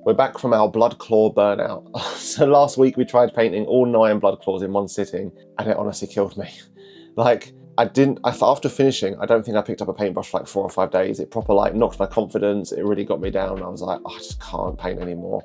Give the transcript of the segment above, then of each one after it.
We're back from our blood claw burnout. So last week we tried painting all 9 blood claws in one sitting, and it honestly killed me. Like, after finishing, I don't think I picked up a paintbrush for like 4 or 5 days. It proper like knocked my confidence. It really got me down. I was like, oh, I just can't paint anymore.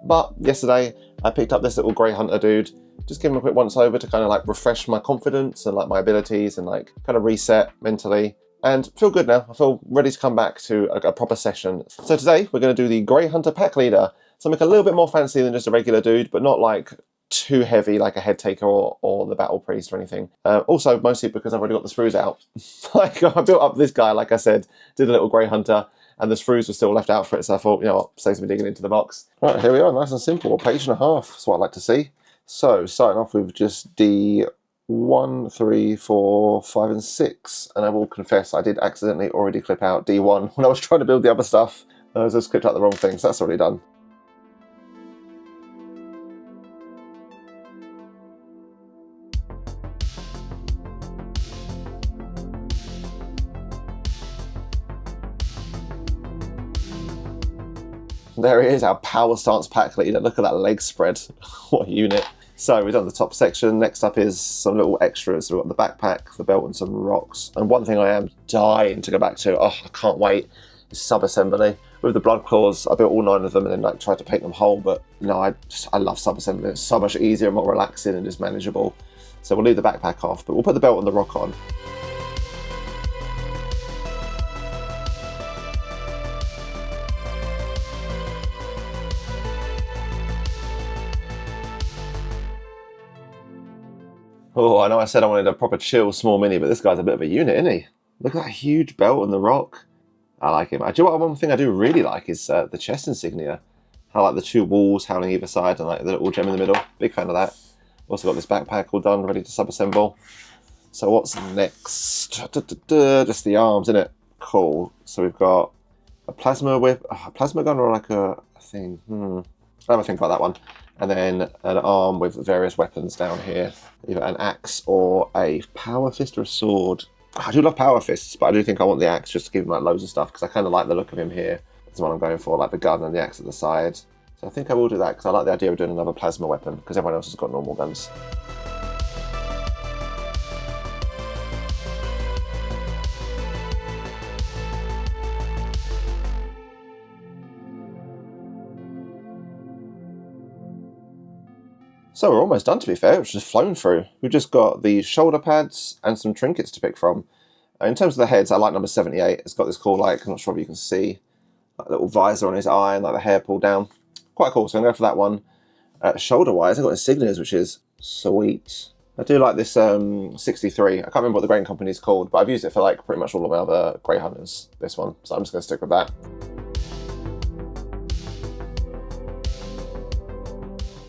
But yesterday I picked up this little grey hunter dude, just give him a quick once over to kind of like refresh my confidence and like my abilities and like kind of reset mentally. And feel good now. I feel ready to come back to a proper session. So today we're going to do the Grey Hunter Pack Leader. Something a little bit more fancy than just a regular dude, but not like too heavy like a Head Taker or the Battle Priest or anything. Also, mostly because I've already got the sprues out. Like, I built up this guy, like I said, did a little Grey Hunter, and the sprues were still left out for it, so I thought, you know what, saves me digging into the box. Right, here we are, nice and simple, a page and a half. That's what I like to see. So, starting off with just D1, 3, 4, 5, and 6. And I will confess, I did accidentally already clip out D1 when I was trying to build the other stuff. I just clipped out the wrong thing, so that's already done. There it is, our Power Stance Pack Leader. Look at that leg spread. What a unit. So we've done the top section. Next up is some little extras. So we've got the backpack, the belt, and some rocks. And one thing I am dying to go back to, oh, I can't wait, is sub-assembly. With the blood claws, I built all 9 of them and then like tried to paint them whole, but no, I love sub-assembly. It's so much easier and more relaxing and just manageable. So we'll leave the backpack off, but we'll put the belt and the rock on. Oh, I know I said I wanted a proper chill small mini, but this guy's a bit of a unit, isn't he? Look at that huge belt and the rock. I like him. Do you know what, one thing I do really like is the chest insignia. I like the 2 walls howling either side and like the little gem in the middle. Big fan of that. Also got this backpack all done, ready to sub-assemble. So what's next? Just the arms, isn't it? Cool. So we've got a plasma whip, a plasma gun or like a thing. I'll have a think about that one. And then an arm with various weapons down here. Either an axe or a power fist or a sword. I do love power fists, but I do think I want the axe just to give him like loads of stuff because I kind of like the look of him here. That's what I'm going for, like the gun and the axe at the side. So I think I will do that because I like the idea of doing another plasma weapon because everyone else has got normal guns. So we're almost done, to be fair. It's just flown through. We've just got the shoulder pads and some trinkets to pick from. In terms of the heads, I like number 78. It's got this cool, like, I'm not sure if you can see, like little visor on his eye and like the hair pulled down. Quite cool, so I'm going to go for that one. Shoulder-wise, I've got insignias, which is sweet. I do like this 63. I can't remember what the grain company is called, but I've used it for like pretty much all of my other Grey Hunters, this one. So I'm just going to stick with that.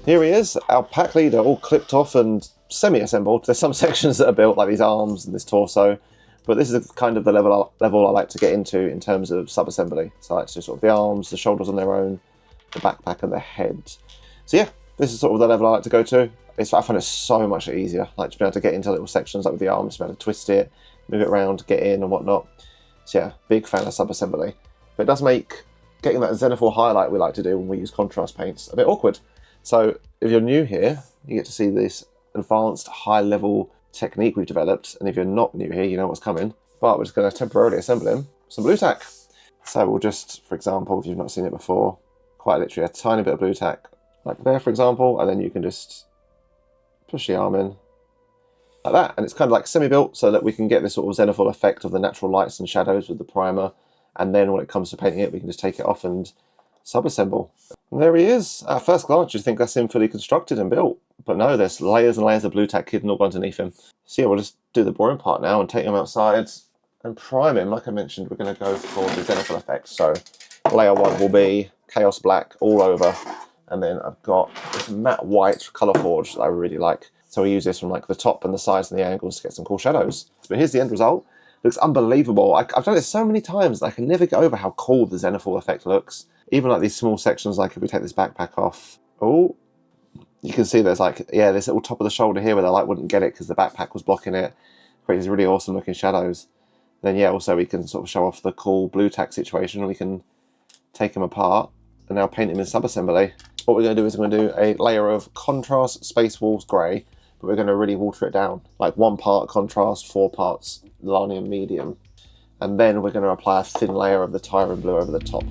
Here he is, our pack leader, all clipped off and semi-assembled. There's some sections that are built, like these arms and this torso, but this is kind of the level I like to get into in terms of sub-assembly. So I like to do sort of the arms, the shoulders on their own, the backpack and the head. So yeah, this is sort of the level I like to go to. I find it so much easier, like to be able to get into little sections like with the arms, to be able to twist it, move it around, get in and whatnot. So yeah, big fan of sub-assembly. But it does make getting that zenithal highlight we like to do when we use contrast paints a bit awkward. So if you're new here, you get to see this advanced high-level technique we've developed, and if you're not new here, you know what's coming. But we're just going to temporarily assemble him some blue tack. So we'll just, for example, if you've not seen it before, quite literally a tiny bit of blue tack, like there, for example, and then you can just push the arm in, like that. And it's kind of like semi-built so that we can get this sort of zenithal effect of the natural lights and shadows with the primer, and then when it comes to painting it, we can just take it off and sub-assemble. And there he is. At first glance, you'd think that's him fully constructed and built. But no, there's layers and layers of blue tack hidden all underneath him. So yeah, we'll just do the boring part now and take him outside and prime him. Like I mentioned, we're going to go for the zenithal effect. So layer 1 will be Chaos Black all over. And then I've got this matte white colour forge that I really like. So we use this from like the top and the sides and the angles to get some cool shadows. But here's the end result. It looks unbelievable. I've done this so many times and I can never get over how cool the zenithal effect looks. Even like these small sections, like if we take this backpack off, oh, you can see there's like, yeah, this little top of the shoulder here where the light wouldn't get it because the backpack was blocking it. Creates these really awesome looking shadows. Then yeah, also we can sort of show off the cool blue tack situation. We can take them apart and now paint him in sub-assembly, what we're going to do is we're going to do a layer of contrast Space Wolves grey, but we're going to really water it down. Like 1 part contrast, 4 parts Lanium medium. And then we're going to apply a thin layer of the Tyran blue over the top.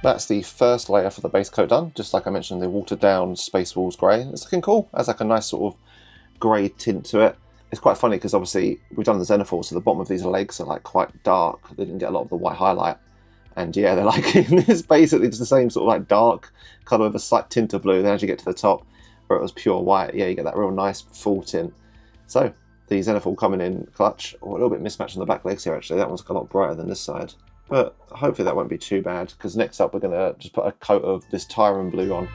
That's the first layer for the base coat done. Just like I mentioned, the watered down Space Wolves grey. It's looking cool. It has like a nice sort of grey tint to it. It's quite funny because obviously we've done the Xenophors, so the bottom of these legs are like quite dark. They didn't get a lot of the white highlight. And yeah, they're like, it's basically just the same sort of like dark colour with a slight tint of blue. Then as you get to the top, where it was pure white, yeah, you get that real nice full tint. So the Xenophor coming in clutch, or a little bit mismatched on the back legs here actually. That one's a lot brighter than this side. But hopefully that won't be too bad, because next up we're going to just put a coat of this Tyran blue on.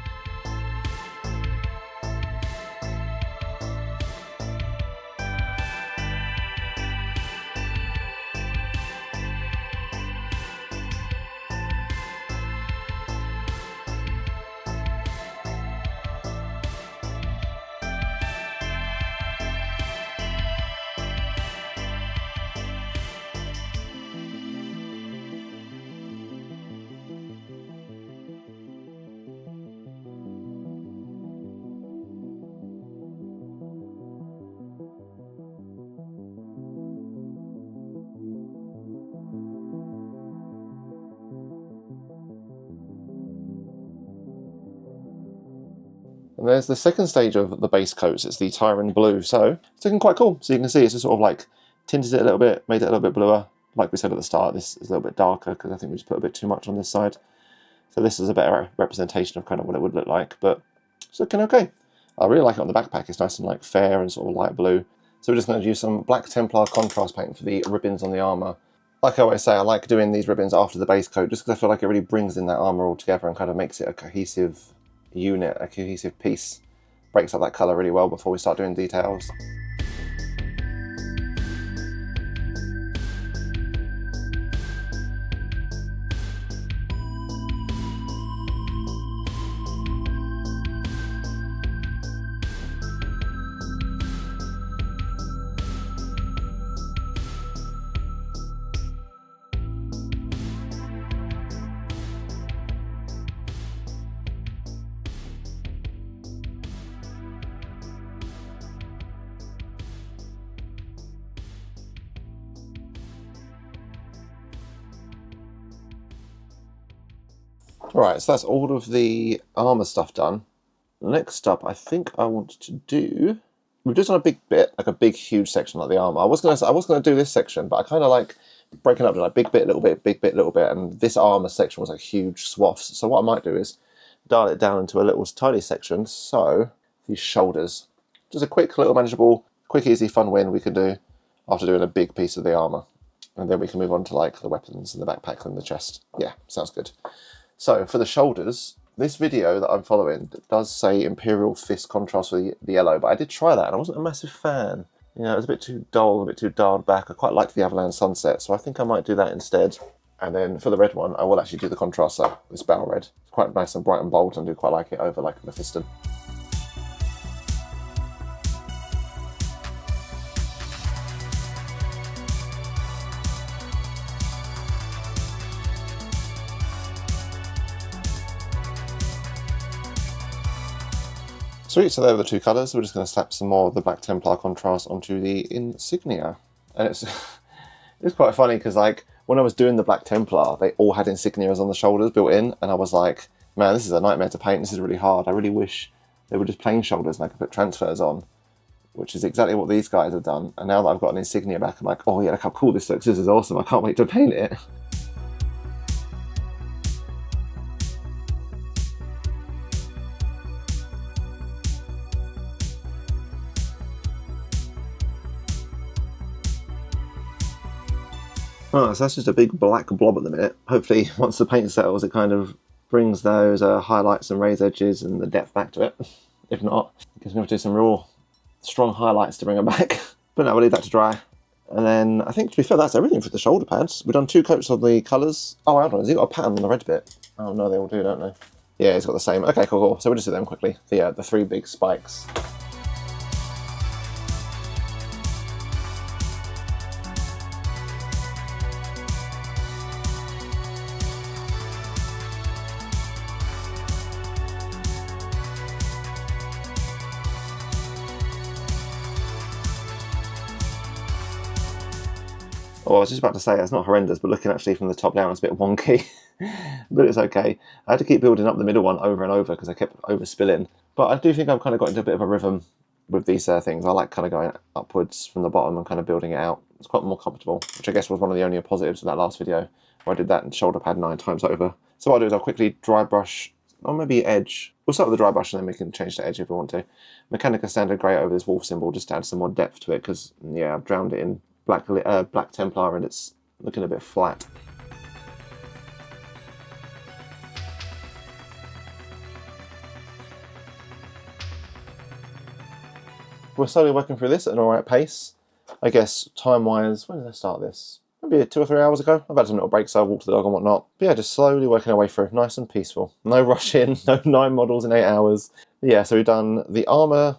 And there's the second stage of the base coats. It's the Tyran blue. So it's looking quite cool. So you can see it's just sort of like tinted it a little bit, made it a little bit bluer. Like we said at the start, this is a little bit darker because I think we just put a bit too much on this side. So this is a better representation of kind of what it would look like, but it's looking okay. I really like it on the backpack. It's nice and like fair and sort of light blue. So we're just going to use some black Templar Contrast paint for the ribbons on the armour. Like I always say, I like doing these ribbons after the base coat just because I feel like it really brings in that armour all together and kind of makes it a cohesive unit, a cohesive piece. Breaks up that colour really well before we start doing details. Right, so that's all of the armour stuff done. Next up, I think I want to do... We've just done a big bit, like a big, huge section like the armour. I was gonna do this section, but I kind of like breaking up to like big bit, little bit, big bit, little bit, and this armour section was like huge swaths. So what I might do is dial it down into a little tiny section. So these shoulders, just a quick, little manageable, quick, easy, fun win we can do after doing a big piece of the armour, and then we can move on to like the weapons and the backpack and the chest. Yeah, sounds good. So for the shoulders, this video that I'm following does say Imperial Fist contrast with the yellow, but I did try that and I wasn't a massive fan. You know, it was a bit too dull, a bit too dialed back. I quite liked the Averland sunset, so I think I might do that instead. And then for the red one, I will actually do the contrast, so this Baal Red. It's quite nice and bright and bold, and I do quite like it over like a Mephiston. Sweet, so there are the two colours. We're just going to slap some more of the black Templar contrast onto the Insignia. And it's quite funny because like when I was doing the black Templar, they all had Insignias on the shoulders built in, and I was like, man, this is a nightmare to paint. This is really hard. I really wish they were just plain shoulders and I could put transfers on. which is exactly what these guys have done. And now that I've got an Insignia back, I'm like, oh yeah, look how cool this looks. This is awesome. I can't wait to paint it. Alright, so that's just a big black blob at the minute. Hopefully, once the paint settles, it kind of brings those highlights and raised edges and the depth back to it. If not, I guess we're going to have to do some real strong highlights to bring them back. But no, we'll leave that to dry. And then, I think, to be fair, that's everything for the shoulder pads. We've done 2 coats of the colours. Oh, hold on, has he got a pattern on the red bit? Oh no, they all do, don't they? Yeah, he's got the same. Okay, cool. So we'll just do them quickly. The 3 big spikes. Oh, I was just about to say, it's not horrendous, but looking actually from the top down, it's a bit wonky. But it's okay. I had to keep building up the middle one over and over because I kept overspilling. But I do think I've kind of got into a bit of a rhythm with these things. I like kind of going upwards from the bottom and kind of building it out. It's quite more comfortable, which I guess was one of the only positives of that last video, where I did that and shoulder pad 9 times over. So what I'll do is I'll quickly dry brush, or maybe edge. We'll start with the dry brush and then we can change the edge if we want to. Mechanicus standard grey over this wolf symbol just to add some more depth to it because, yeah, I've drowned it in black Templar and it's looking a bit flat. We're slowly working through this at an alright pace. I guess time-wise, when did I start this? Maybe 2 or 3 hours ago. I've had some little breaks, so I walked the dog and whatnot. But yeah, just slowly working our way through, nice and peaceful. No rushing, no 9 models in 8 hours. Yeah, so we've done the armour,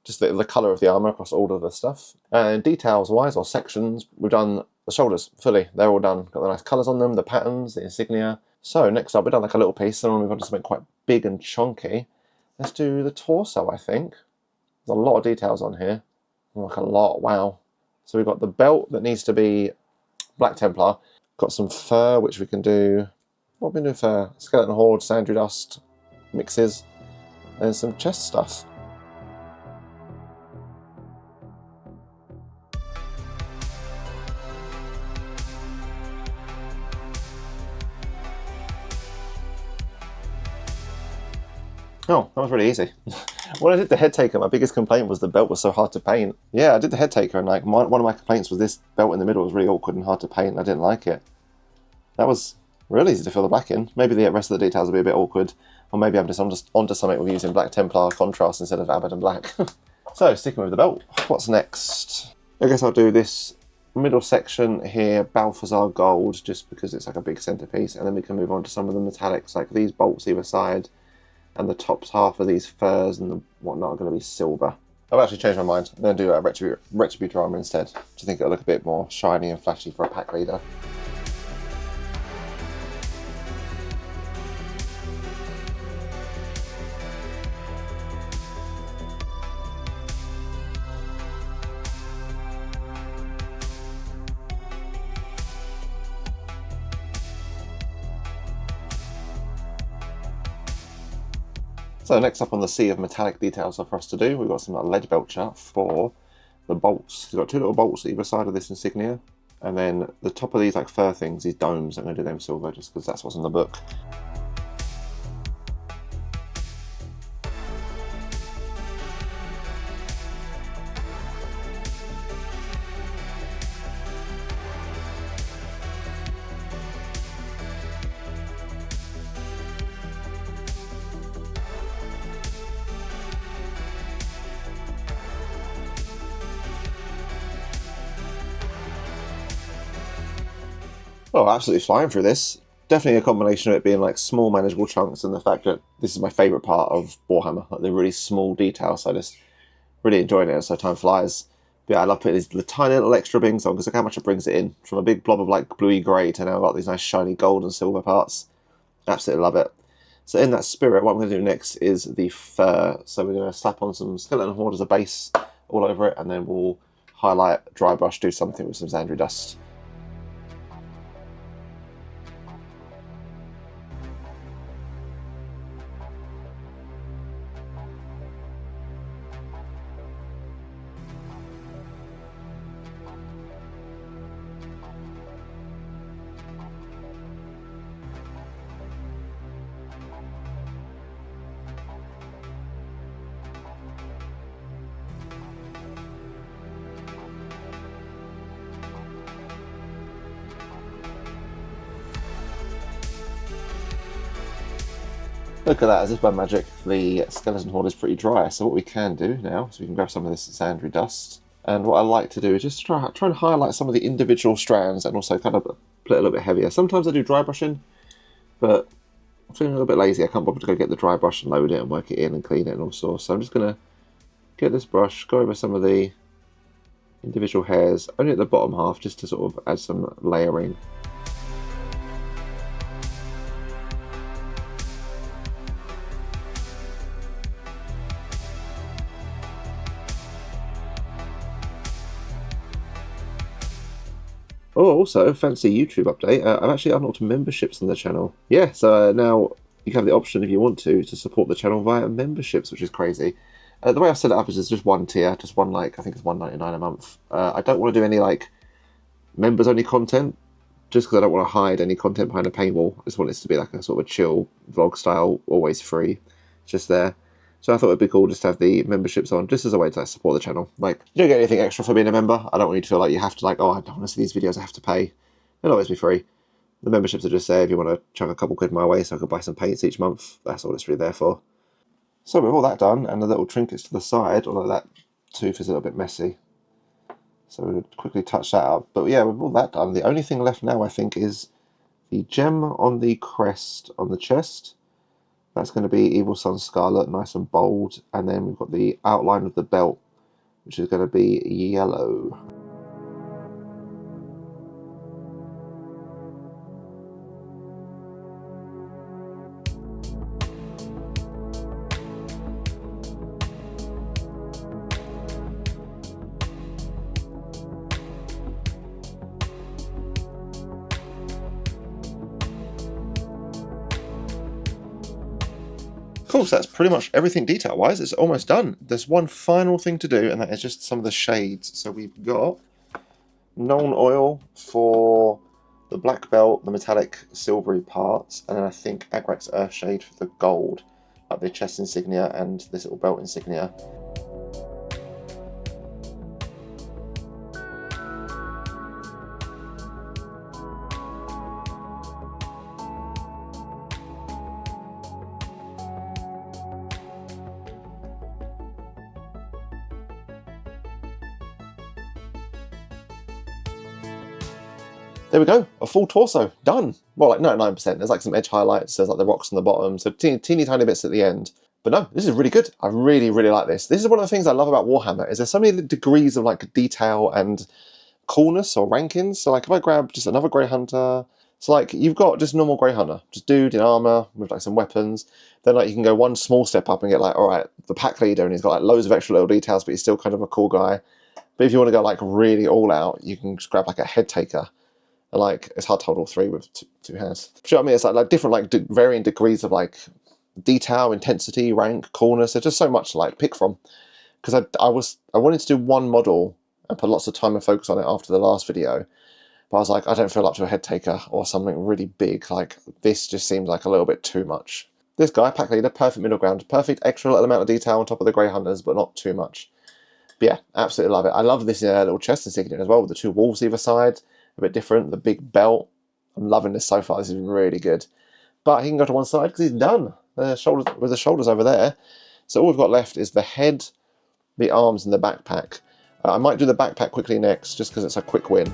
just the colour of the armour across all of the stuff. And details-wise, or sections, we've done the shoulders fully. They're all done. Got the nice colours on them, the patterns, the insignia. So next up, we've done like a little piece, and then we've got something quite big and chunky. Let's do the torso, I think. There's a lot of details on here. Like a lot, wow. So we've got the belt that needs to be Black Templar. Got some fur, which we can do. What we can do for Skeleton Horde, Zandri dust mixes, and some chest stuff. Oh, that was really easy. When I did the head taker, my biggest complaint was the belt was so hard to paint. Yeah, I did the head taker and like one of my complaints was this belt in the middle was really awkward and hard to paint and I didn't like it. That was really easy to fill the black in. Maybe the rest of the details will be a bit awkward, or maybe I'm just onto something with using Black Templar Contrast instead of Abbadon Black. So, sticking with the belt, what's next? I guess I'll do this middle section here, Balthasar Gold, just because it's like a big centerpiece, and then we can move on to some of the metallics, like these bolts either side, and the top half of these furs and the whatnot are going to be silver. I've actually changed my mind. I'm going to do a Retributor armor instead. Do you think it'll look a bit more shiny and flashy for a pack leader? So next up on the sea of metallic details for us to do, we've got some Leadbelcher for the bolts. We've got 2 little bolts either side of this insignia, and then the top of these like fur things, these domes, I'm going to do them silver just because that's what's in the book. Oh, absolutely flying through this. Definitely a combination of it being like small manageable chunks and the fact that this is my favourite part of Warhammer, like the really small details. So I just really enjoying it, so time flies. But yeah, I love putting these the tiny little extra things on because look how much it brings it in. From a big blob of like bluey grey to now I've got these nice shiny gold and silver parts. Absolutely love it. So in that spirit, what I'm going to do next is the fur. So we're going to slap on some Skeleton Horde as a base all over it, and then we'll highlight, dry brush, do something with some Zandri dust. Look at that, as if by magic, the skeleton horde is pretty dry. So what we can do now is we can grab some of this Zandri dust. And what I like to do is just try and highlight some of the individual strands and also kind of put it a little bit heavier. Sometimes I do dry brushing, but I'm feeling a little bit lazy. I can't bother to go get the dry brush and load it and work it in and clean it and all sorts. So I'm just going to get this brush, go over some of the individual hairs, only at the bottom half, just to sort of add some layering. Oh, also, fancy YouTube update. I've actually unlocked memberships on the channel. Yeah, so now you have the option, if you want to support the channel via memberships, which is crazy. The way I've set it up is there's just one tier, just one, like, I think it's $1.99 a month. I don't want to do any, like, members-only content, just because I don't want to hide any content behind a paywall. I just want this to be like a sort of a chill vlog style, always free, just there. So I thought it'd be cool just to have the memberships on, just as a way to support the channel. Like, you don't get anything extra for being a member. I don't want you to feel like you have to, like, oh, I don't want to see these videos, I have to pay. It'll always be free. The memberships are just there if you want to chuck a couple quid my way so I can buy some paints each month. That's all it's really there for. So with all that done, and the little trinkets to the side, although that tooth is a little bit messy, so we'll quickly touch that up. But yeah, with all that done, the only thing left now, I think, is the gem on the crest on the chest. That's going to be Evil Sunz Scarlet, nice and bold. And then we've got the outline of the belt, which is going to be yellow. Cool, so that's pretty much everything detail-wise. It's almost done. There's one final thing to do, and that is just some of the shades. So we've got Nuln Oil for the black belt, the metallic silvery parts, and then I think Agrak's Earth Shade for the gold, like the chest insignia and this little belt insignia. There we go, a full torso, done. Well, like 99%, there's like some edge highlights, there's like the rocks on the bottom, so teeny tiny bits at the end. But no, this is really good. I really like this. This is one of the things I love about Warhammer, is there's so many degrees of like detail and coolness or rankings. So like if I grab just another Grey Hunter, so like you've got just normal Grey Hunter, just dude in armor with like some weapons. Then like you can go one small step up and get like, all right, the pack leader, and he's got like loads of extra little details, but he's still kind of a cool guy. But if you want to go like really all out, you can just grab like a head taker. And like it's hard to hold all three with two hands. Do you know what I mean? It's like different, like varying degrees of like detail, intensity, rank, coolness. There's just so much to like pick from. Because I wanted to do one model and put lots of time and focus on it after the last video. But I was like, I don't feel up to a head taker or something really big. Like this just seems like a little bit too much. This guy, pack leader, perfect middle ground, perfect extra little amount of detail on top of the Grey Hunters, but not too much. But yeah, absolutely love it. I love this little chest insignia as well, with the two wolves either side. A bit different, the big belt. I'm loving this so far. This is really good. But he can go to one side because he's done. The shoulders, with the shoulders over there. So all we've got left is the head, the arms, and the backpack. I might do the backpack quickly next, just because it's a quick win.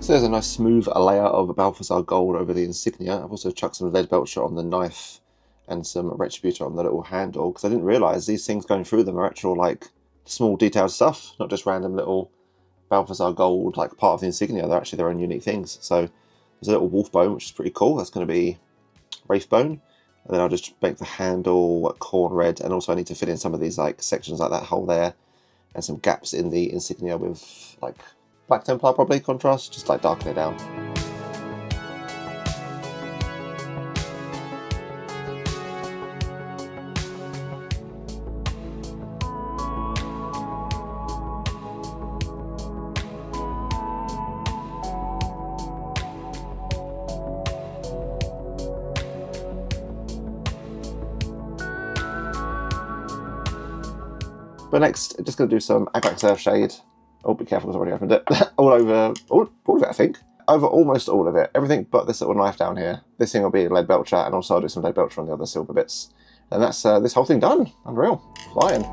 So there's a nice smooth layer of Balthasar gold over the insignia. I've also chucked some Leadbelcher on the knife and some Retributor on the little handle, because I didn't realise these things going through them are actual like small detailed stuff, not just random little Balthasar gold like part of the insignia. They're actually their own unique things. So there's a little wolf bone, which is pretty cool. That's going to be Wraith bone. And then I'll just make the handle corn red, and also I need to fit in some of these like sections like that hole there and some gaps in the insignia with like Black Templar probably, Contrast, just like darken it down. But next, just going to do some Aglax Earth Shade. Oh, be careful, I've already opened it. all of it, I think. Over almost all of it. Everything but this little knife down here. This thing will be Leadbelcher, and also I'll do some Leadbelcher on the other silver bits. And that's this whole thing done. Unreal. Flying.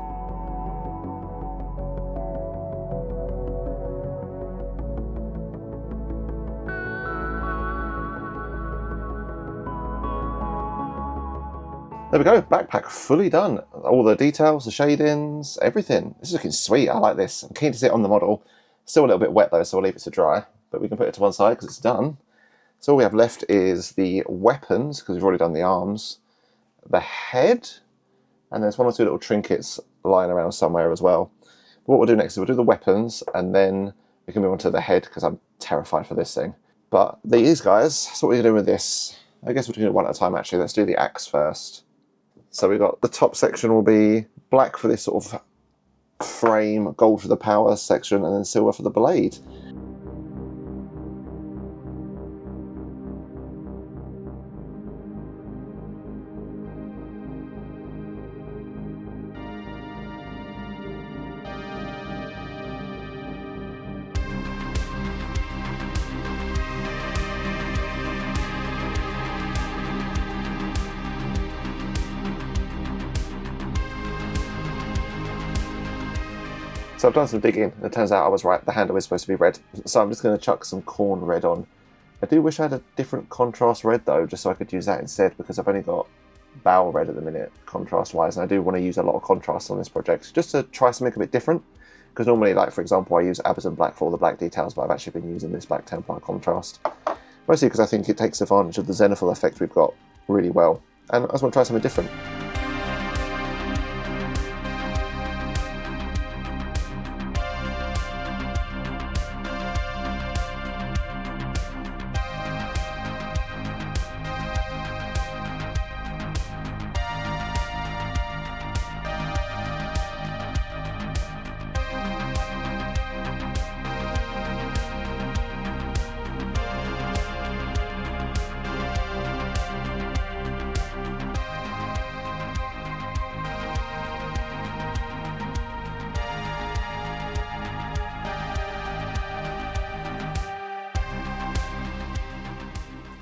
There we go, backpack fully done. All the details, the shadings, everything. This is looking sweet, I like this. I'm keen to see it on the model. Still a little bit wet though, so I'll leave it to dry. But we can put it to one side because it's done. So all we have left is the weapons, because we've already done the arms, the head, and there's one or two little trinkets lying around somewhere as well. But what we'll do next is we'll do the weapons, and then we can move on to the head, because I'm terrified for this thing. But these guys, so what we're doing with this, I guess we're doing it one at a time actually. Let's do the axe first. So we've got the top section will be black for this sort of frame, gold for the power section, and then silver for the blade. So I've done some digging, and it turns out I was right, the handle is supposed to be red. So I'm just going to chuck some corn red on. I do wish I had a different contrast red though, just so I could use that instead, because I've only got Baal Red at the minute, contrast-wise, and I do want to use a lot of contrast on this project, just to try something a bit different. Because normally, like for example, I use Abbadon black for all the black details, but I've actually been using this Black Templar Contrast. Mostly because I think it takes advantage of the zenithal effect we've got really well. And I just want to try something different.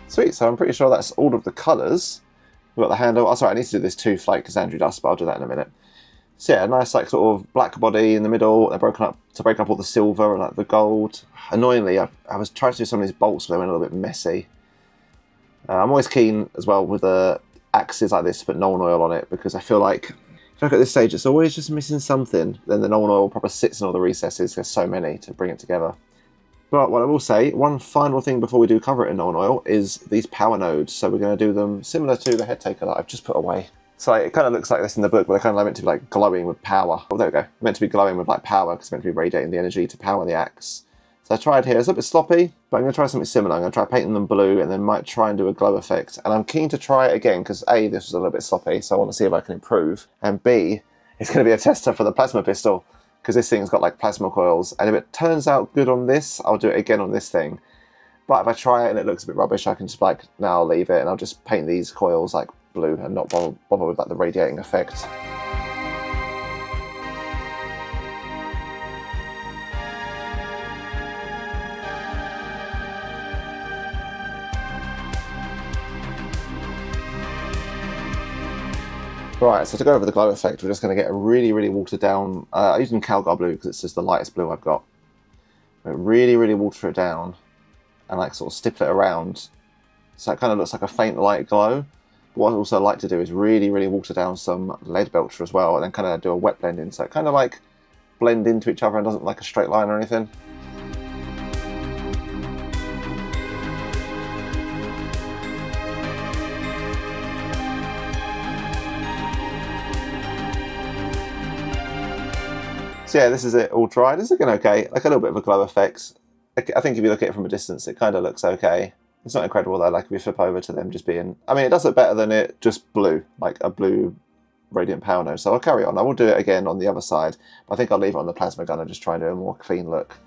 Sweet, so I'm pretty sure that's all of the colours. We've got the handle. Oh, sorry, I need to do this tooth like Zandri does, but I'll do that in a minute. So yeah, a nice like sort of black body in the middle. They're broken up to break up all the silver and like the gold. Annoyingly, I was trying to do some of these bolts, but they went a little bit messy. I'm always keen as well with the axes like this to put Nuln Oil on it, because I feel like if you look at this stage, it's always just missing something. Then the Nuln Oil proper sits in all the recesses. There's so many to bring it together. But what I will say, one final thing before we do cover it in Nuln Oil is these power nodes. So we're going to do them similar to the head taker that I've just put away. So it kind of looks like this in the book, but they're kind of meant to be like glowing with power. Oh, there we go. They're meant to be glowing with like power, because it's meant to be radiating the energy to power the axe. So I tried here. It's a bit sloppy, but I'm going to try something similar. I'm going to try painting them blue, and then might try and do a glow effect. And I'm keen to try it again, because A, this was a little bit sloppy, so I want to see if I can improve. And B, it's going to be a tester for the plasma pistol, because this thing's got like plasma coils, and if it turns out good on this, I'll do it again on this thing. But if I try it and it looks a bit rubbish, I can just like, now I'll leave it, and I'll just paint these coils like blue and not bother with like the radiating effect. Right, so to go over the glow effect, we're just going to get a really, really watered down, I'm using Calgar blue because it's just the lightest blue I've got. But really, really water it down and like sort of stipple it around. So it kind of looks like a faint light glow. But what I also like to do is really, really water down some Leadbelcher as well, and then kind of do a wet blend in. So it kind of like blend into each other and doesn't look like a straight line or anything. So yeah, this is it all dried. It's looking okay, like a little bit of a glow effect. I think if you look at it from a distance, it kind of looks okay. It's not incredible though, like if you flip over to them just being... I mean, it does look better than it just blue, like a blue Radiant Power Node. So I'll carry on. I will do it again on the other side. But I think I'll leave it on the Plasma Gun and just try and do a more clean look.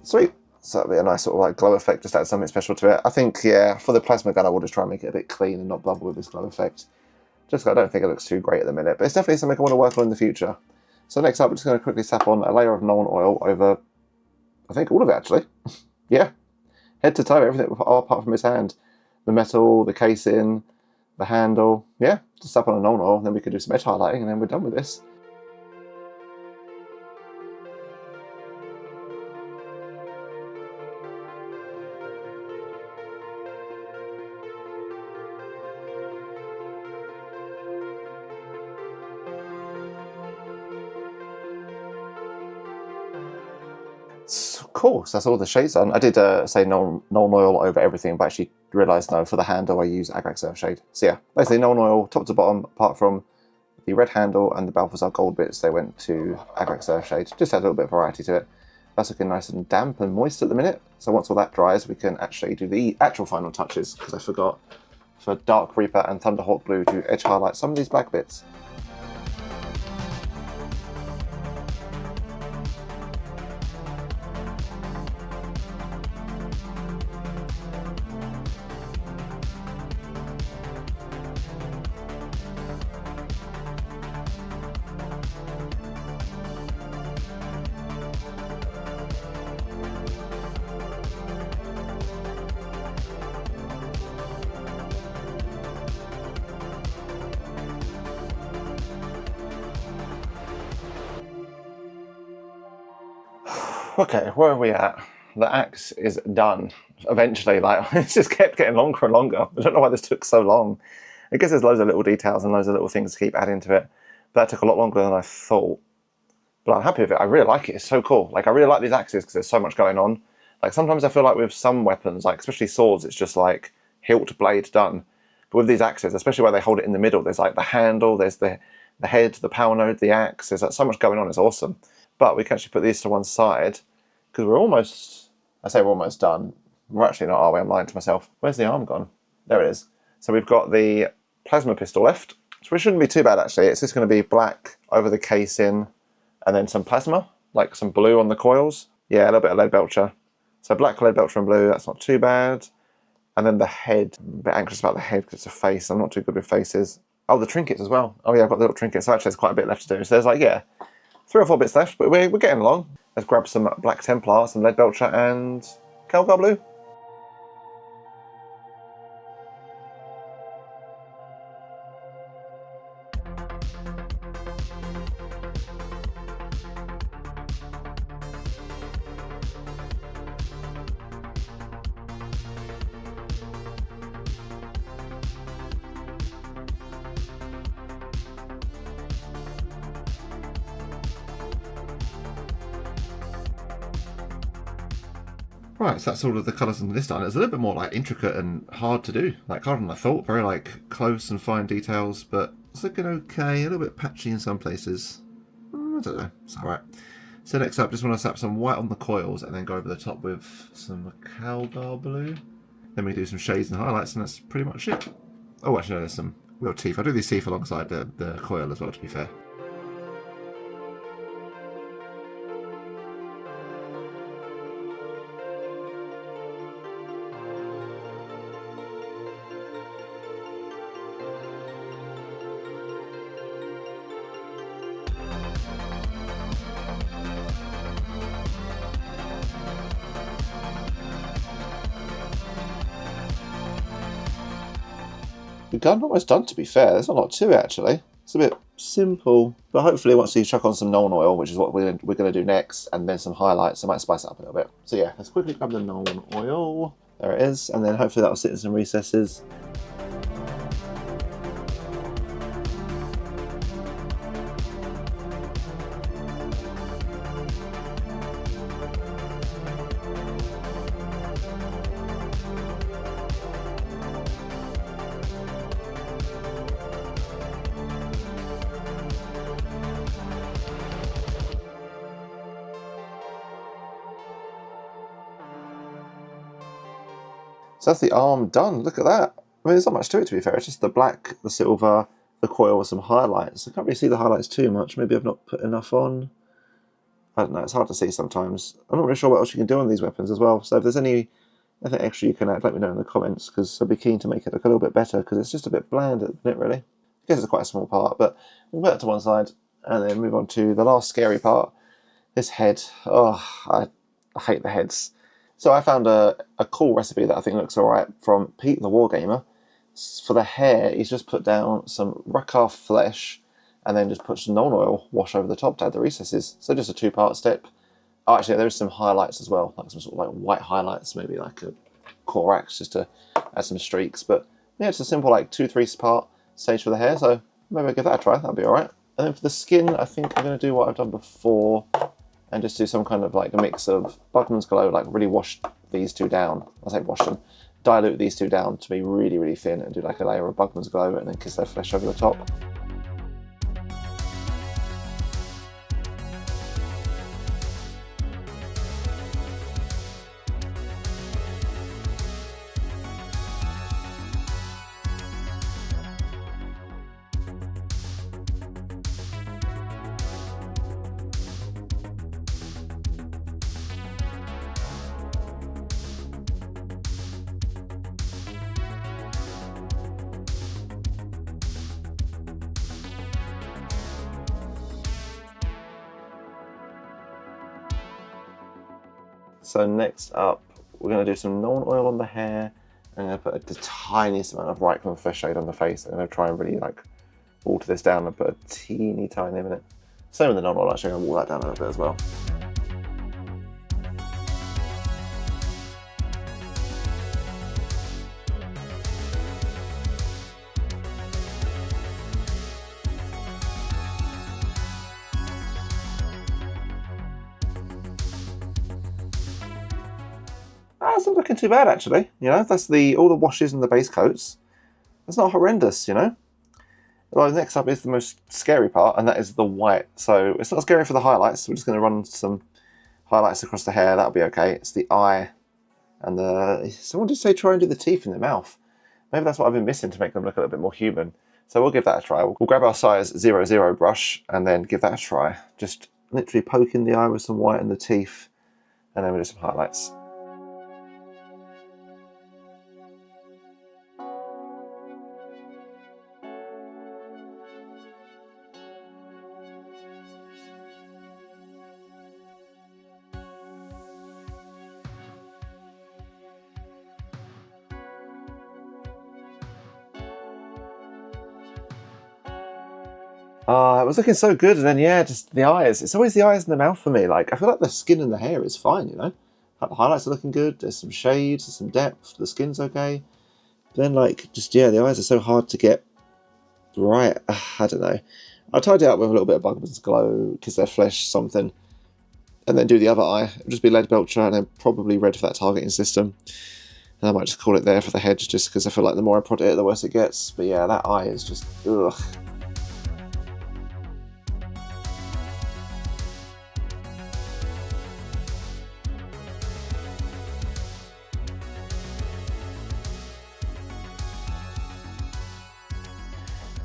Sweet. So that'll be a nice sort of like glow effect, just add something special to it. I think, yeah, for the Plasma Gun, I will just try and make it a bit clean and not bubble with this glow effect. Just I don't think it looks too great at the minute, but it's definitely something I want to work on in the future. So next up, I'm just going to quickly sap on a layer of Nuln Oil over, I think all of it actually. Yeah, head to toe, everything apart from his hand. The metal, the casing, the handle. Yeah, just sap on a Nuln Oil, and then we can do some edge highlighting, and then we're done with this. Cool, so that's all the shades on. I did say Nuln Oil over everything, but actually realised no, for the handle I use Agrak Surf Shade. So yeah, basically Nuln Oil top to bottom, apart from the red handle and the Balthasar gold bits, they went to Agrak Surf Shade. Just had a little bit of variety to it. That's looking nice and damp and moist at the minute. So once all that dries, we can actually do the actual final touches, because I forgot, for Dark Reaper and Thunderhawk Blue to edge highlight some of these black bits. Okay, where are we at? The axe is done. Eventually, like, it just kept getting longer and longer. I don't know why this took so long. I guess there's loads of little details and loads of little things to keep adding to it. But that took a lot longer than I thought. But I'm happy with it. I really like it. It's so cool. Like, I really like these axes because there's so much going on. Like, sometimes I feel like with some weapons, like especially swords, it's just like hilt, blade, done. But with these axes, especially where they hold it in the middle, there's like the handle, there's the head, the power node, the axe. There's like so much going on. It's awesome. But we can actually put these to one side because we're almost, I say we're almost done. We're actually not, are we? I'm lying to myself. Where's the arm gone? There it is. So we've got the plasma pistol left, which shouldn't be too bad actually. It's just going to be black over the casing and then some plasma, like some blue on the coils. Yeah, a little bit of Leadbelcher. So black, Leadbelcher and blue, that's not too bad. And then the head, I'm a bit anxious about the head because it's a face. I'm not too good with faces. Oh, the trinkets as well. Oh yeah, I've got the little trinkets. So actually there's quite a bit left to do. So there's like, yeah, 3 or 4 bits left, but we're getting along. Let's grab some black Templar, some Leadbelcher and Calgar blue. Right, so that's all of the colours in this done. It's a little bit more like intricate and hard to do, like harder than I thought. Very like close and fine details, but it's looking okay. A little bit patchy in some places. I don't know, it's alright. So next up, just want to slap some white on the coils and then go over the top with some Calgar blue. Then we do some shades and highlights, and that's pretty much it. Oh, actually, no, there's some real teeth. I do these teeth alongside the coil as well, to be fair. The gun almost done, to be fair. There's not a lot to it, actually. It's a bit simple, but hopefully once you chuck on some Nuln Oil, which is what we're going to do next, and then some highlights, I might spice it up a little bit. So yeah, let's quickly grab the Nuln Oil. There it is, and then hopefully that'll sit in some recesses. So that's the arm done. Look at that. I mean, there's not much to it, to be fair. It's just the black, the silver, the coil with some highlights. I can't really see the highlights too much. Maybe I've not put enough on. I don't know. It's hard to see sometimes. I'm not really sure what else you can do on these weapons as well. So if there's anything extra you can add, let me know in the comments, because I'd be keen to make it look a little bit better, because it's just a bit bland at the minute, really. I guess it's quite a small part, but we'll put that to one side and then move on to the last scary part. This head. Oh, I hate the heads. So I found a cool recipe that I think looks alright from Pete the Wargamer. For the hair, he's just put down some Rakar flesh and then just put some non oil wash over the top to add the recesses. So just a 2-part step. Oh, actually, there's some highlights as well, like some sort of like white highlights, maybe like a Corax, just to add some streaks. But yeah, it's a simple like 2-3 part stage for the hair. So maybe I'll give that a try. That'll be alright. And then for the skin, I think I'm going to do what I've done before and just do some kind of like a mix of Bugman's Glow, like really wash these two down. I say wash them. Dilute these two down to be really, really thin and do like a layer of Bugman's Glow and then kiss their flesh over the top. So next up, we're going to do some non-oil on the hair, and I'm going to put the tiniest amount of Reichman Fresh Shade on the face. I'm going to try and really like water this down and put a teeny tiny in it. Same with the non-oil, actually, I'm going to water that down a little bit as well. That's not looking too bad, actually. You know, that's all the washes and the base coats. That's not horrendous, you know. Well, next up is the most scary part, and that is the white. So it's not scary for the highlights. We're just going to run some highlights across the hair. That'll be okay. It's the eye and someone did say try and do the teeth in the mouth. Maybe that's what I've been missing to make them look a little bit more human. So we'll give that a try. We'll grab our size 00 brush and then give that a try. Just literally poke in the eye with some white and the teeth, and then we'll do some highlights. It was looking so good, and then yeah, just the eyes. It's always the eyes and the mouth for me. Like, I feel like the skin and the hair is fine, you know? Like, the highlights are looking good, there's some shades, there's some depth, the skin's okay. But then like, just yeah, the eyes are so hard to get right. I don't know. I'll tidy it up with a little bit of Bugman's Glow, kiss their flesh, something. And then do the other eye. It'll just be Leadbelcher and then probably red for that targeting system. And I might just call it there for the head, just because I feel like the more I prod it, the worse it gets. But yeah, that eye is just, ugh.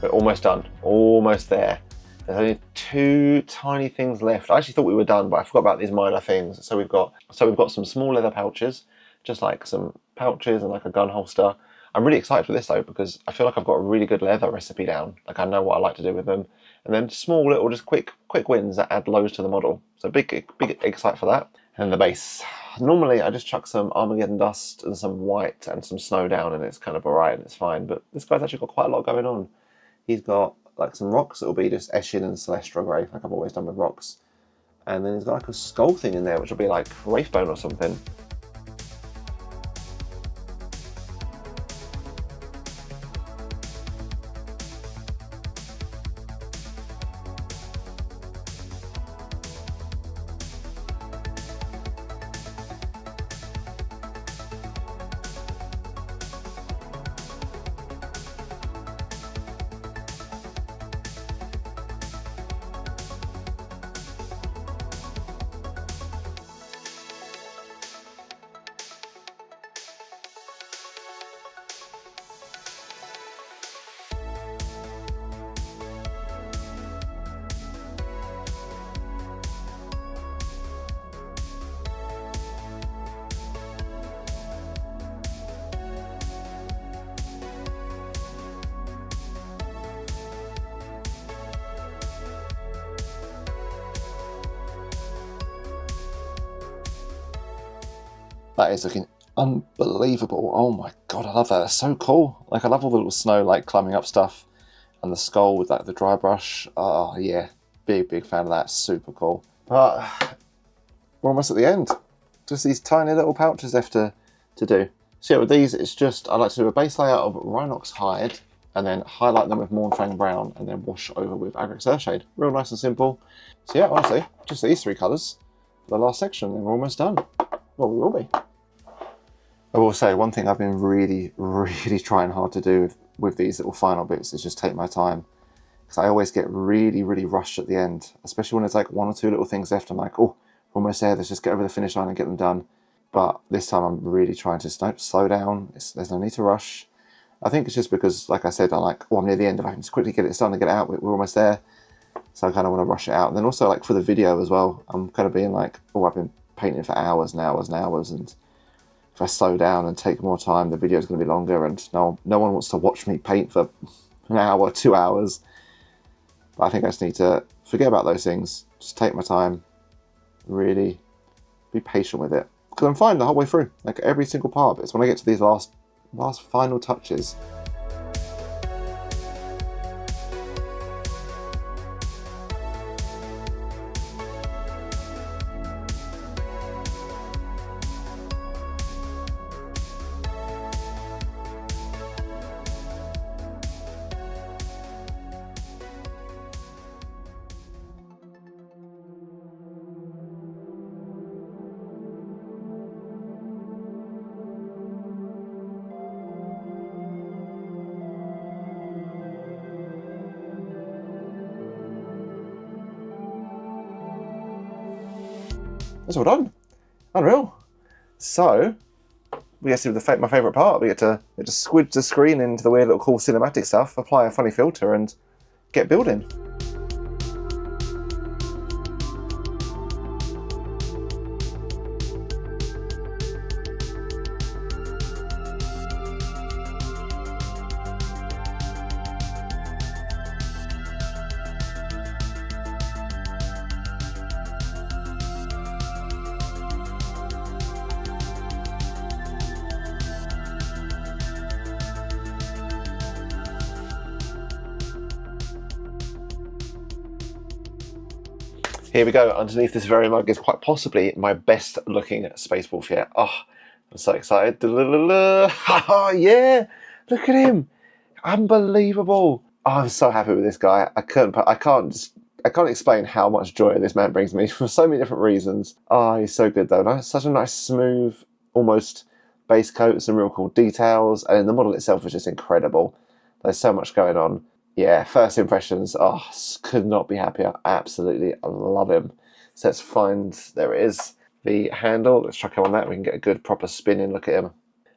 We're almost done, almost there. There's only 2 tiny things left. I actually thought we were done, but I forgot about these minor things. So we've got some small leather pouches, just like some pouches and like a gun holster. I'm really excited for this though, because I feel like I've got a really good leather recipe down. Like, I know what I like to do with them. And then small little, just quick wins that add loads to the model. So big excited for that. And the base. Normally I just chuck some Armageddon dust and some white and some snow down, and it's kind of alright and it's fine. But this guy's actually got quite a lot going on. He's got like some rocks that will be just Eshin and Celestra Grey, like I've always done with rocks. And then he's got like a skull thing in there, which will be like Wraithbone or something. That is looking unbelievable. Oh my god, I love that. That's so cool. Like, I love all the little snow, like, climbing up stuff. And the skull with, like, the dry brush. Oh, yeah. Big fan of that. Super cool. But we're almost at the end. Just these tiny little pouches left to do. So yeah, with these, it's just, I like to do a base layout of Rhinox hide, and then highlight them with Mournfang Brown, and then wash over with Agric Earthshade. Real nice and simple. So yeah, honestly, just these 3 colours for the last section, then we're almost done. Well, we will be. I will say, one thing I've been really trying hard to do with these little final bits is just take my time. Because I always get really rushed at the end, especially when there's like 1 or 2 little things left. I'm like, oh, we're almost there, let's just get over the finish line and get them done. But this time I'm really trying to slow down. There's no need to rush. I think it's just because, like I said, I'm like, oh, I'm near the end. If I can just quickly get it done and get it out, we're almost there. So I kind of want to rush it out. And then also, like, for the video as well, I'm kind of being like, oh, I've been painting for hours and hours and hours. And if I slow down and take more time, the video is going to be longer. And no one wants to watch me paint for an hour, 2 hours. But I think I just need to forget about those things. Just take my time. Really be patient with it. Because I'm fine the whole way through. Like, every single part of it. It's when I get to these last final touches. That's all done. Unreal. So we get to do my favourite part. We get to squidge the screen into the weird little cool cinematic stuff, apply a funny filter, and get building. Here we go. Underneath this very mug is quite possibly my best looking Space Wolf yet. Oh, I'm so excited. Yeah, look at him. Unbelievable. Oh, I'm so happy with this guy. I can't explain how much joy this man brings me for so many different reasons. Oh, he's so good though. Such a nice, smooth, almost base coat, some real cool details, and the model itself is just incredible. There's so much going on. Yeah, first impressions, oh, could not be happier. Absolutely love him. So let's find, there it is, the handle. Let's chuck him on that. We can get a good proper spinning look at him.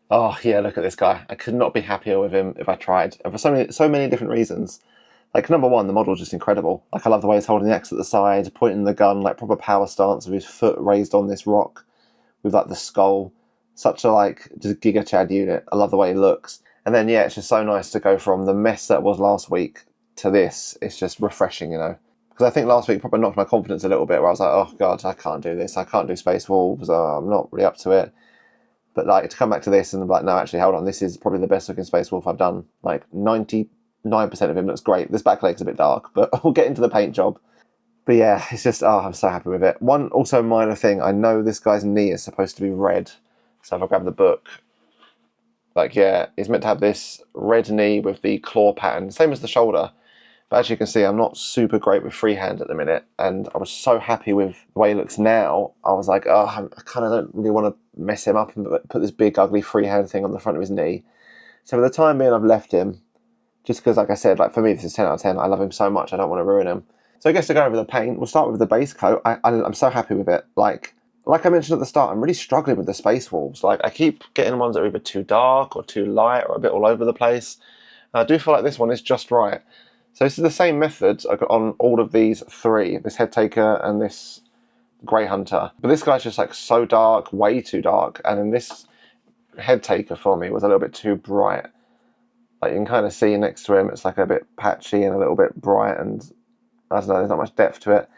Oh yeah, look at this guy. I could not be happier with him if I tried. And for so many different reasons. Like, number one, the model's just incredible. Like, I love the way he's holding the axe at the side, pointing the gun, like proper power stance with his foot raised on this rock with like the skull. Such a like just Giga Chad unit. I love the way he looks. And then, yeah, it's just so nice to go from the mess that was last week to this. It's just refreshing, you know. Because I think last week probably knocked my confidence a little bit, where I was like, oh, God, I can't do this. I can't do Space Wolves. I'm not really up to it. But, like, to come back to this and be like, no, actually, hold on. This is probably the best looking Space Wolf I've done. Like, 99% of him looks great. This back leg's a bit dark, but we'll get into the paint job. But, yeah, it's just, oh, I'm so happy with it. One also minor thing. I know this guy's knee is supposed to be red. So if I grab the book... Like, yeah, he's meant to have this red knee with the claw pattern, same as the shoulder. But as you can see, I'm not super great with freehand at the minute. And I was so happy with the way he looks now. I was like, oh, I kind of don't really want to mess him up and put this big, ugly freehand thing on the front of his knee. So for the time being, I've left him. Just because, like I said, like for me, this is 10 out of 10. I love him so much, I don't want to ruin him. So I guess to go over the paint, we'll start with the base coat. I'm so happy with it. Like I mentioned at the start, I'm really struggling with the Space Wolves. Like, I keep getting ones that are either too dark or too light or a bit all over the place. And I do feel like this one is just right. So this is the same methods on all of these 3, this Head Taker and this Grey Hunter. But this guy's just like so dark, way too dark. And then this Head Taker for me was a little bit too bright. Like, you can kind of see next to him, it's like a bit patchy and a little bit bright, and I don't know, there's not much depth to it.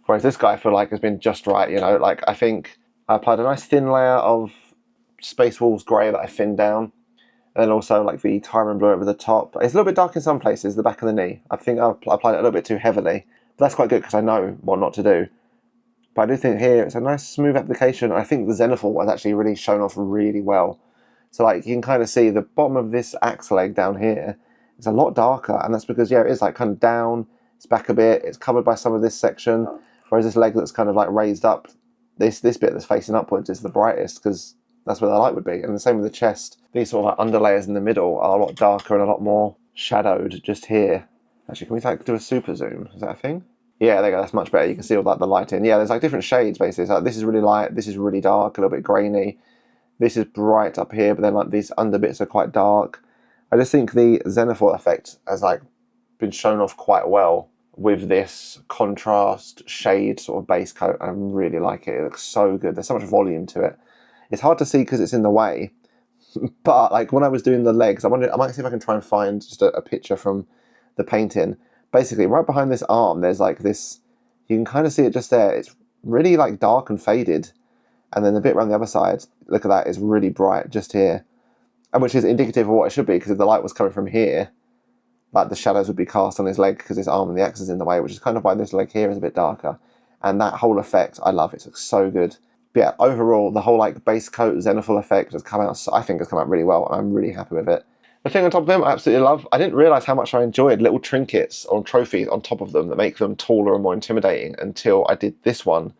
Whereas this guy, I feel like, has been just right, you know. Like, I think I applied a nice thin layer of Space Wolves grey that I thinned down. And then also like the Tyran blue over the top. It's a little bit dark in some places, the back of the knee. I think I've applied it a little bit too heavily. But that's quite good because I know what not to do. But I do think here it's a nice smooth application. I think the Zenithal has actually really shown off really well. So like you can kind of see the bottom of this axe leg down here is a lot darker. And that's because, yeah, it is like kind of down. It's back a bit. It's covered by some of this section. Whereas this leg that's kind of like raised up, this bit that's facing upwards is the brightest because that's where the light would be. And the same with the chest. These sort of like underlayers in the middle are a lot darker and a lot more shadowed just here. Actually, can we like do a super zoom? Is that a thing? Yeah, there you go. That's much better. You can see all that the light in. Yeah, there's like different shades basically. So like, this is really light. This is really dark, a little bit grainy. This is bright up here, but then like these under bits are quite dark. I just think the Zenithal effect has like been shown off quite well with this contrast shade sort of base coat. I really like it. It looks so good. There's so much volume to it. It's hard to see because it's in the way, but like when I was doing the legs, I might see if I can try and find just a picture from the painting. Basically, right behind this arm, there's like this, you can kind of see it just there. It's really like dark and faded. And then the bit around the other side, look at that, is really bright just here. And which is indicative of what it should be, because if the light was coming from here, like the shadows would be cast on his leg because his arm and the axe is in the way, which is kind of why this leg here is a bit darker. And that whole effect, I love it. It looks so good. But yeah, overall, the whole like base coat Zenithal effect has come out, I think has come out really well, and I'm really happy with it. The thing on top of them I absolutely love, I didn't realise how much I enjoyed little trinkets or trophies on top of them that make them taller and more intimidating until I did this one.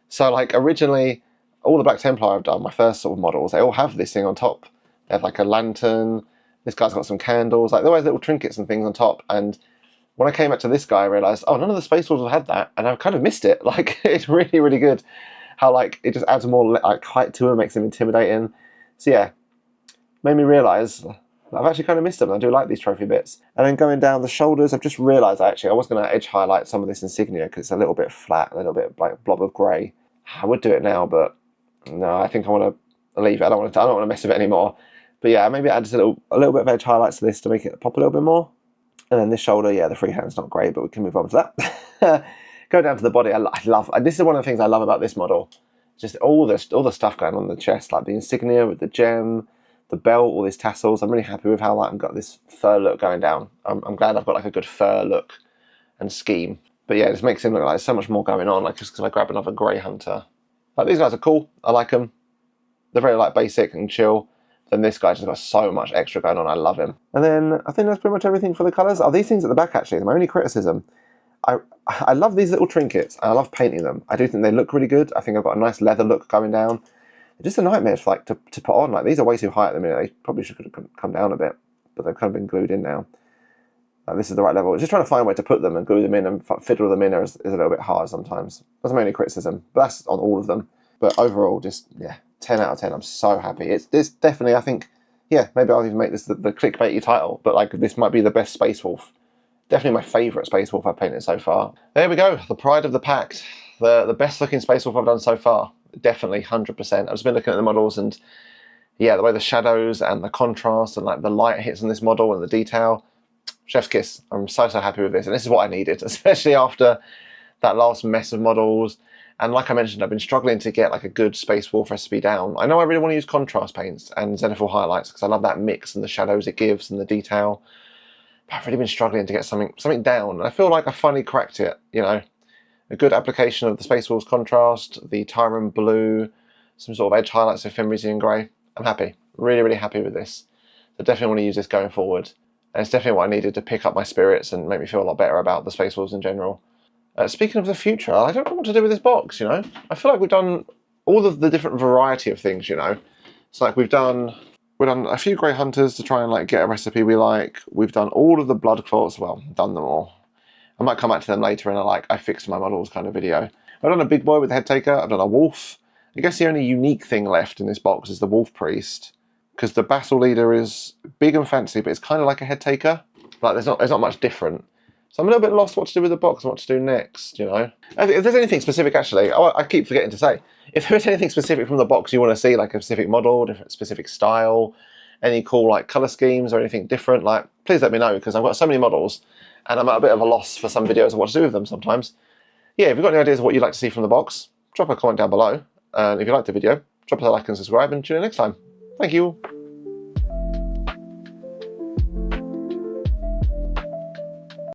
So like originally, all the Black Templar I've done, my first sort of models, they all have this thing on top. They have like a lantern, this guy's got some candles, like there always little trinkets and things on top. And when I came up to this guy, I realised, oh, none of the Space Wolves have had that, and I've kind of missed it. Like, it's really, really good how like it just adds more like height to him, makes him intimidating. So yeah, made me realise I've actually kind of missed them. I do like these trophy bits. And then going down the shoulders, I've just realised actually I was going to edge highlight some of this insignia because it's a little bit flat, a little bit like blob of grey. I would do it now, but no, I think I want to leave it. I don't want to mess with it anymore. But yeah, maybe add just a little bit of edge highlights to this to make it pop a little bit more. And then this shoulder, yeah, the freehand's not great, but we can move on to that. Go down to the body. I love. This is one of the things I love about this model. Just all the stuff going on the chest, like the insignia with the gem, the belt, all these tassels. I'm really happy with how I've got this fur look going down. I'm glad I've got like a good fur look and scheme. But yeah, it just makes him look like there's so much more going on. Like just because I grab another grey hunter. Like these guys are cool. I like them. They're very like basic and chill. Then this guy just got so much extra going on. I love him. And then I think that's pretty much everything for the colours. Oh, these things at the back actually. My only criticism. I love these little trinkets and I love painting them. I do think they look really good. I think I've got a nice leather look going down. They're just a nightmare to, like, to put on. Like these are way too high at the minute. They probably should have come down a bit, but they've kind of been glued in now. This is the right level. Just trying to find a way to put them and glue them in and fiddle them in is a little bit hard sometimes. That's my only criticism, but that's on all of them. But overall, just, yeah, 10 out of 10. I'm so happy. It's definitely, I think, yeah, maybe I'll even make this the clickbaity title, but like this might be the best Space Wolf. Definitely my favourite Space Wolf I've painted so far. There we go, the pride of the pact. The best looking Space Wolf I've done so far. Definitely, 100%. I've just been looking at the models and yeah, the way the shadows and the contrast and like the light hits on this model and the detail. Chef's kiss. I'm so happy with this. And this is what I needed, especially after that last mess of models. And like I mentioned, I've been struggling to get like a good Space Wolf recipe down. I know I really want to use contrast paints and Zenithal highlights because I love that mix and the shadows it gives and the detail. But I've really been struggling to get something down. And I feel like I finally cracked it, you know. A good application of the Space Wolves contrast, the Tyran blue, some sort of edge highlights of Fimbrizian grey. I'm happy. Really, really happy with this. I definitely want to use this going forward. And it's definitely what I needed to pick up my spirits and make me feel a lot better about the Space Wolves in general. Speaking of the future, I don't know what to do with this box, you know? I feel like we've done all of the different variety of things, you know? It's like we've done a few Grey Hunters to try and like get a recipe we like. We've done all of the Blood Claws, well, done them all. I might come back to them later in a like, I fixed my models kind of video. I've done a big boy with Head Taker, I've done a wolf. I guess the only unique thing left in this box is the Wolf Priest. Because the Battle Leader is big and fancy, but it's kind of like a Head Taker. Like there's not much different. So I'm a little bit lost what to do with the box and what to do next, you know. If there's anything specific, actually, I keep forgetting to say, if there's anything specific from the box you want to see, like a specific model, different specific style, any cool like colour schemes or anything different, like please let me know because I've got so many models and I'm at a bit of a loss for some videos of what to do with them sometimes. Yeah, if you've got any ideas of what you'd like to see from the box, drop a comment down below. And if you liked the video, drop us a like and subscribe, and tune in next time. Thank you.